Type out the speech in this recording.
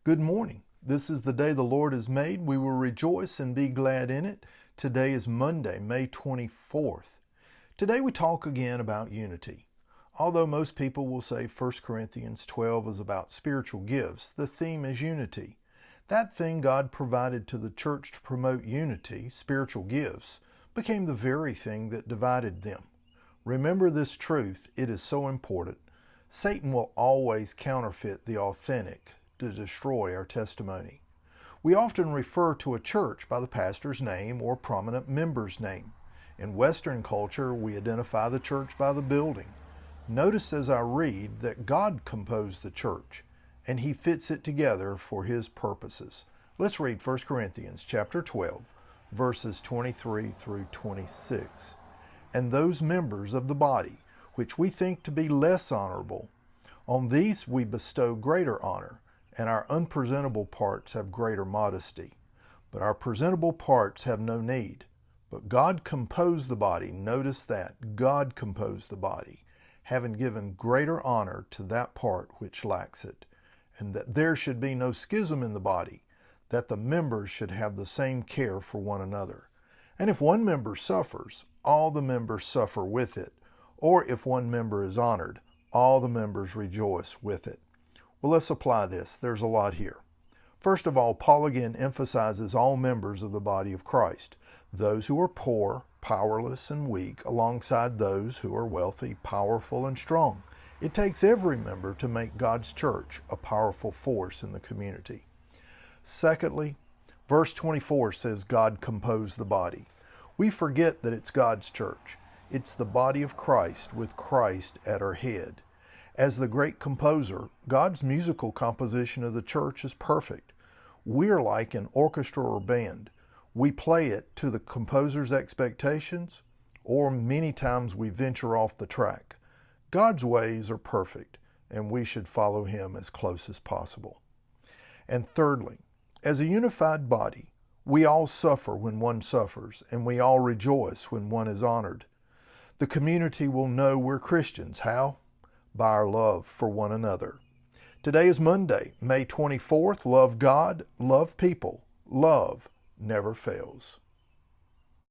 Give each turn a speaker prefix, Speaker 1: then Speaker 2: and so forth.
Speaker 1: Good morning. This is the day the Lord has made. We will rejoice and be glad in it. Today is Monday, May 24th. Today we talk again about unity. Although most people will say 1 Corinthians 12 is about spiritual gifts, the theme is unity. That thing God provided to the church to promote unity, spiritual gifts, became the very thing that divided them. Remember this truth, it is so important. Satan will always counterfeit the authentic to destroy our testimony. We often refer to a church by the pastor's name or prominent member's name. In Western culture, we identify the church by the building. Notice as I read that God composed the church, and He fits it together for His purposes. Let's read 1 Corinthians chapter 12, verses 23 through 26. And those members of the body, which we think to be less honorable, on these we bestow greater honor, and our unpresentable parts have greater modesty. But our presentable parts have no need. But God composed the body, notice that, God composed the body, having given greater honor to that part which lacks it, and that there should be no schism in the body, that the members should have the same care for one another. And if one member suffers, all the members suffer with it, or if one member is honored, all the members rejoice with it. Well, let's apply this. There's a lot here. First of all, Paul again emphasizes all members of the body of Christ, those who are poor, powerless, and weak, alongside those who are wealthy, powerful, and strong. It takes every member to make God's church a powerful force in the community. Secondly, verse 24 says God composed the body. We forget that it's God's church. It's the body of Christ with Christ at our head. As the great composer, God's musical composition of the church is perfect. We're like an orchestra or band. We play it to the composer's expectations, or many times we venture off the track. God's ways are perfect, and we should follow Him as close as possible. And thirdly, as a unified body, we all suffer when one suffers, and we all rejoice when one is honored. The community will know we're Christians. How? By our love for one another. Today is Monday, May 24th. Love God, love people. Love never fails.